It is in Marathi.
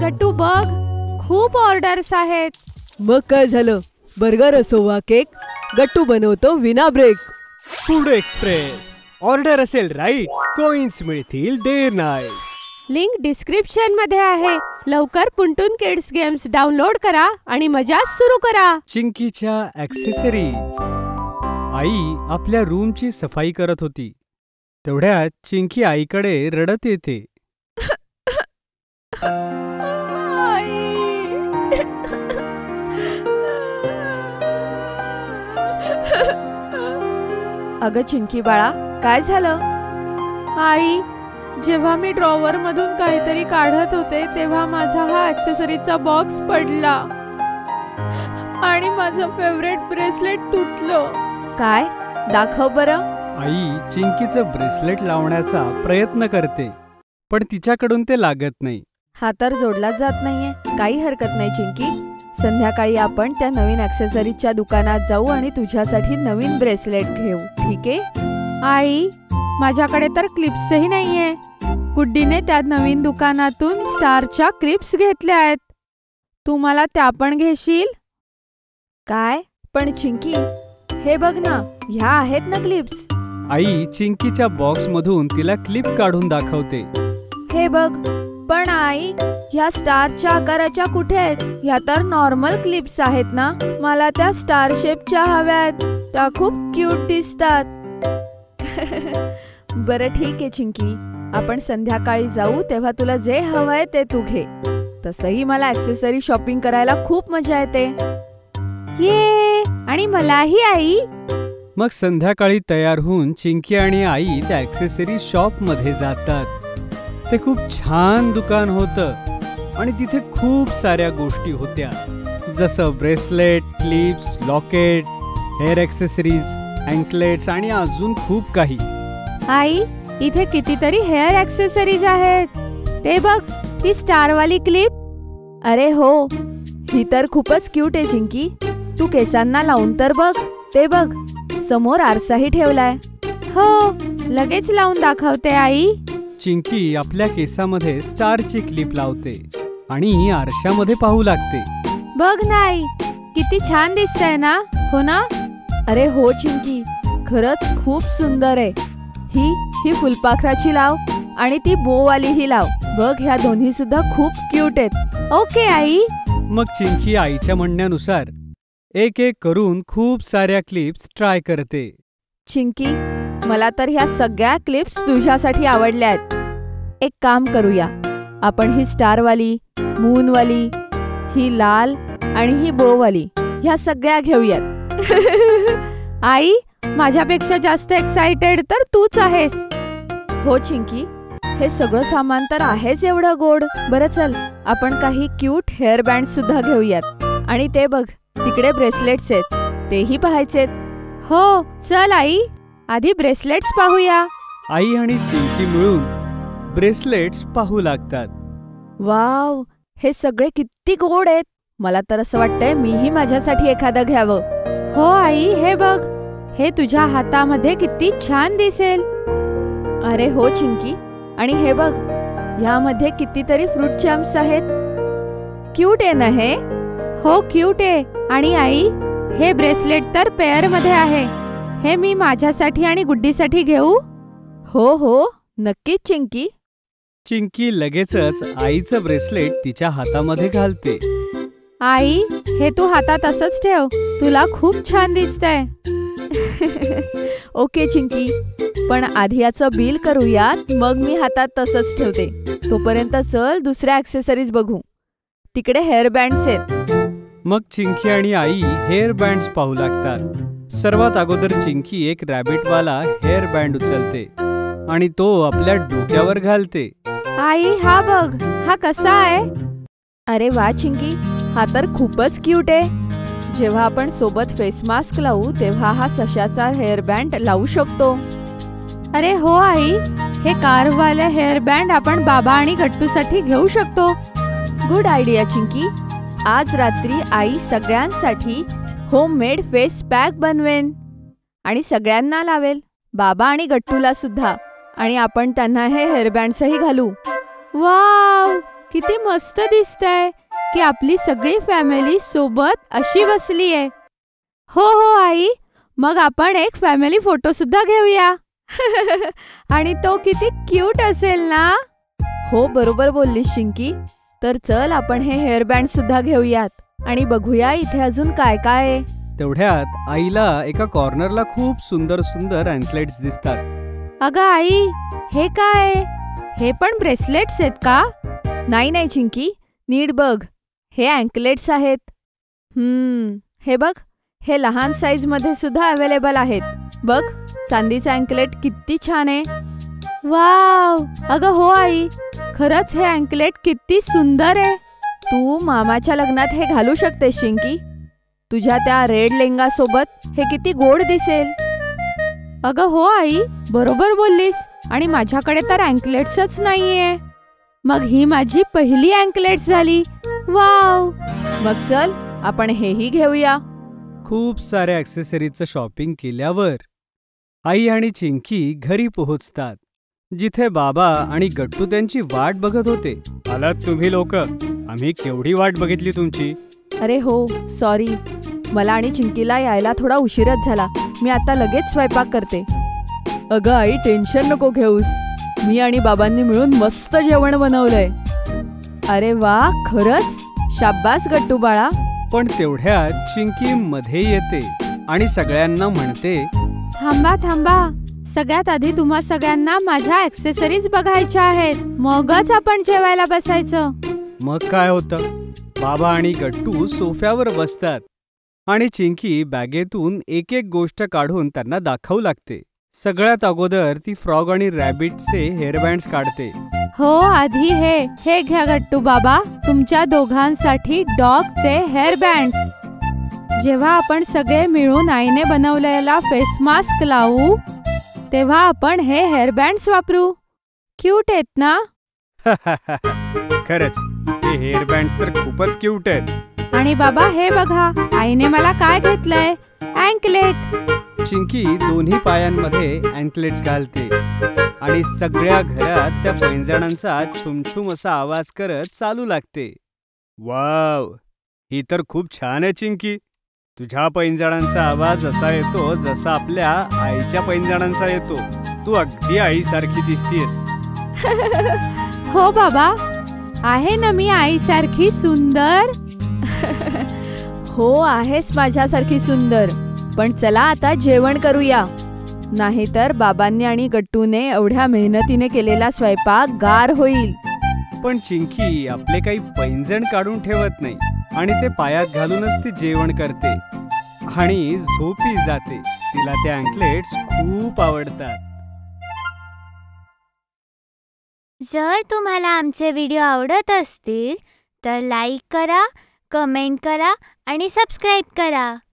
गट्टू बघ, खूप ऑर्डर्स आहेत. मग काय झालं, बर्गर असो वा केक, गट्टू बनवतो विना ब्रेक. Food express. ऑर्डर असेल राईट, कॉइन्स मिळतील डे नाईट. लिंक डिस्क्रिप्शन मध्ये आहे. लवकर पुंटून किड्स गेम्स डाउनलोड करा आणि मजा सुरू करा. चिंकीच्या ॲक्सेसरीज. आई आपल्या रूमची सफाई करत होती. तेवढ्यात चिंकी आईकडे रडत येते. अगं चिंकी बाळा, काय झालं? आई, जेव्हा मी ड्रॉवर मधून काहीतरी काढत होते तेव्हा माझा हा ॲक्सेसरीजचा बॉक्स पडला आणि माझं फेवरेट ब्रेसलेट तुटलं. काय? दाखव बरं. आई चिंकीचं ब्रेसलेट लावण्याचा प्रयत्न करते, पण तिच्याकडून ते लागत नाही. हा तर जोडलाच जात नाहीये. काही हरकत नाही चिंकी, संध्याकाळी आपण त्या नवीन ॲक्सेसरीजच्या दुकानात जाऊ आणि तुझ्यासाठी नवीन ब्रेसलेट घेऊ, ठीक आहे? आई, माझ्याकडे तर क्लिप्सही नाहीये. गुड्डीने त्या नवीन दुकानातून स्टारच्या क्लिप्स घेतल्या आहेत. तू मला त्या पण घेशील? काय? पण चिंकी, हे बघ ना, ह्या आहेत ना क्लिप्स. आई चिंकीच्या बॉक्समधून तिला क्लिप काढून दाखवते. हे बघ. पण आई, ह्या स्टारच्या आकाराच्या कुठे आहेत? ह्या तर नॉर्मल क्लिप्स आहेत ना. मला त्या स्टार शेपच्या हव्या आहेत. त्या खूप क्यूट दिसतात. बरं ठीक आहे चिंकी, आपण संध्याकाळी जाऊ तेव्हा तुला जे हवंय ते तू घे. तसंही मला ॲक्सेसरी शॉपिंग करायला खूप मजा येते. ये, आणि मलाही आई. मग संध्याकाळी तयार होऊन चिंकी आणि आई त्या ॲक्सेसरी शॉप मध्ये जातात. ते खूप छान दुकान होतं आणि तिथे खूप साऱ्या गोष्टी होत्या, जसं bracelet, clips, locket, hair accessories, anklets आणि अजून खूप काही. आई, इथे कितीतरी हेअर ॲक्सेसरीज आहेत. ते बघ, ती स्टारवाली क्लिप. अरे हो, ही तर खूपच क्यूट आहे चिंकी. तू केसांना लावून तर बघ. ते बघ, समोर आरसाही ठेवलाय. हो, लगेच लावून दाखवते आई. चिंकी आपल्या केसामध्ये स्टारची क्लिप लावते आणि आरशामध्ये पाहू लागते. बघ नाही, किती छान दिसतंय ना, हो ना? अरे हो चिंकी, खरंच खूप सुंदर आहे. ही फुलपाखराची लाव आणि ती बोवालीही लाव. बघ, ह्या दोन्ही सुद्धा खूप क्यूट आहेत. Okay I. मग चिंकी आईच्या म्हणण्यानुसार एक एक करून खूप साऱ्या क्लिप्स ट्राय करते. चिंकी, मला तर ह्या सगळ्या क्लिप्स तुझ्यासाठी आवडल्या आहेत. एक काम करूया, आपण ही स्टारवाली, मूनवाली, ही लाल आणि ही बोवाली, ह्या सगळ्या घेऊयात. आई, माझ्यापेक्षा जास्त एक्साइटेड तर तूच आहेस. हो चिंकी, हे सगळं सामान तर आहेच एवढं गोड. बरं चल, आपण काही क्यूट हेअर बँड सुद्धा घेऊयात. आणि ते बघ, तिकडे ब्रेसलेट्स आहेत, तेही पाहायचेत. हो, चल आई, आधी ब्रेसलेट्स पाहूया. आई आणि चिंकी मिळून ब्रेसलेट्स पाहू लागतात. वाव, हे सगळे किती गोड आहेत. मला तर असं वाटतंय मीही माझ्यासाठी एखादं घ्यावं. हो आई, हे बघ, हे तुझ्या हातामध्ये किती छान दिसेल. अरे हो चिंकी, आणि हे बघ, ह्यामध्ये कितीतरी फ्रूट चॅम्प्स आहेत. क्यूट आहे ना हे? हो, क्यूट आहे. आणि आई, हे ब्रेसलेट तर पेअर मध्ये आहे. हे मी माझ्यासाठी आणि गुड्डीसाठी घेऊ? हो हो, नक्कीच चिंकी. चिंकी लगेचच आईचं ब्रेसलेट तिच्या हातामध्ये घालते. आई, हे तू हातात असंच ठेव, तुला खूप छान दिसतंय. ओके चिंकी, पण आधी याचं बिल करूयात, मग मी हातात तसंच ठेवते. तोपर्यंत चल दुसऱ्या ॲक्सेसरीज बघू. तिकडे हेअर बँड्स आहेत. मग चिंकी आणि आई हेअर बँड्स पाहू लागतात. सर्वात अगोदर चिंकी एक रॅबिटवाला हेअर बँड उचलते आणि तो आपल्या डोक्यावर घालते. आई, हा बघ, हा कसा आहे? अरे वा चिंकी, हा तर खूपच क्यूट आहे. जेव्हा आपण सोबत फेस मास्क लावू तेव्हा हा सशाचा हेअर बँड लावू शकतो. अरे हो आई, हे कारवाले हेअर बँड आपण बाबा आणि गट्टूसाठी घेऊ शकतो. Good idea Chinki. आज रात्री आई सगळ्यांसाठी होममेड फेस पॅक बनवेन आणि सगळ्यांना लावेल, बाबा आणि गट्टूला सुद्धा. आणि आपण त्यांना हे हेअर बँड्सही घालू. वाव, किती मस्त दिसतंय की आपली सगळी फॅमिली सोबत अशी बसली आहे. हो हो आई, मग आपण एक फॅमिली फोटो सुद्धा घेऊया. आणि तो किती क्यूट असेल ना. हो बरोबर बोललीस चिंकी. तर चल आपण हे हेअरबँड सुद्धा घेऊयात आणि बघूया इथे अजून काय काय आहे. तेवढ्यात आईला एका कॉर्नरला खूप सुंदर सुंदर अँकलेट्स दिसतात. अगं आई, हे काय? हे पण ब्रेसलेट्स आहेत का? नाही नाही चिंकी, नीट बघ, हे अँकलेट्स आहेत. हे बघ, हे लहान साईज मध्ये सुद्धा अवेलेबल आहेत. बघ, चांदीचा अँकलेट किती छान आहे. वाव, अगं हो आई, खरंच हे अँकलेट किती सुंदर आहे. तू मामाच्या लग्नात हे घालू शकतेस चिंकी. तुझ्या त्या रेड लेंगा सोबत हे किती गोड दिसेल. अगं हो आई, बरोबर बोललीस. आणि माझ्याकडे तर अँकलेट्सच नाहीये. मग ही माझी पहिली अँकलेट्स झाली. वाव. मग चल आपण हेही घेऊया. खूप साऱ्या ॲक्सेसरीजचं शॉपिंग केल्यावर आई आणि चिंकी घरी पोहोचतात, जिथे बाबा आणि गट्टू त्यांची वाट बघत होते. आलात तुम्ही लोक, आम्ही केवढी वाट बघितली तुमची. अरे हो, सॉरी. मला आणि चिंकीला यायला थोडा उशीरच झाला. मी आता लगेच स्वयंपाक करते. अगं आई, टेन्शन नको घेऊस. मी आणि बाबांनी मिळून मस्त जेवण बनवलंय. अरे वा, खरंच शाब्बास गट्टू बाळा. पण तेवढ्यात चिंकी मध्ये येते आणि सगळ्यांना म्हणते, थांबा थांबा, सगळ्यात आधी तुम्हा सगळ्यांना माझ्या ॲक्सेसरीज बघायच्या आहेत, मगच आपण जेवायला बसायचं. मग काय होतं, बाबा आणि गट्टू सोफ्यावर बसतात आणि चिंकी बॅगेतून एक एक गोष्ट काढून त्यांना दाखवू लागते. सगळ्यात अगोदर ती फ्रॉग आणि रॅबिटचे हेअरबँड्स काढते. हो, आधी हे घ्या गट्टू बाबा, तुमच्या दोघांसाठी डॉगचे हेअरबँड्स. जेव्हा आपण सगळे मिळून आईने बनवलेला फेस मास्क लावू तेव्हा आपण हे हेअरबँड्स वापरू. क्यूट आहेत ना. खरंच हे हेअरबँड्स तर खूपच क्यूट आहेत. आणि बाबा हे बघा, आईने मला काय घेतलंय, अँकलेट. चिंकी दोन्ही पायांमध्ये अँकलेट्स घालते आणि सगळ्या घरात त्या पैंजणांचा छुमछुम असा आवाज करत चालू लागते. वाव, ही तर खूप छान आहे चिंकी. तुझ्या पैंजणांचा आवाज असा येतो जसा आपल्या आईच्या पैंजणांचा येतो. तू अगदी आईसारखी दिसतीयस. हो बाबा, आहे ना मी आईसारखी सुंदर. हो, आहेस माझ्यासारखी सुंदर. पण चला आता जेवण करूया, नाहीतर बाबांनी आणि गट्टूने एवढ्या मेहनतीने केलेला स्वयंपाक गार होईल. पण चिंकी आपले काही पैंजण काढून ठेवत नाही आणि ते पायात घालूनच ती जेवण करते आणि झोपी जाते. तिला ते अँकलेट्स खूप आवडतात. जर तुम्हाला आमचे व्हिडिओ आवडत असतील तर लाईक करा, कमेंट करा आणि सबस्क्राईब करा.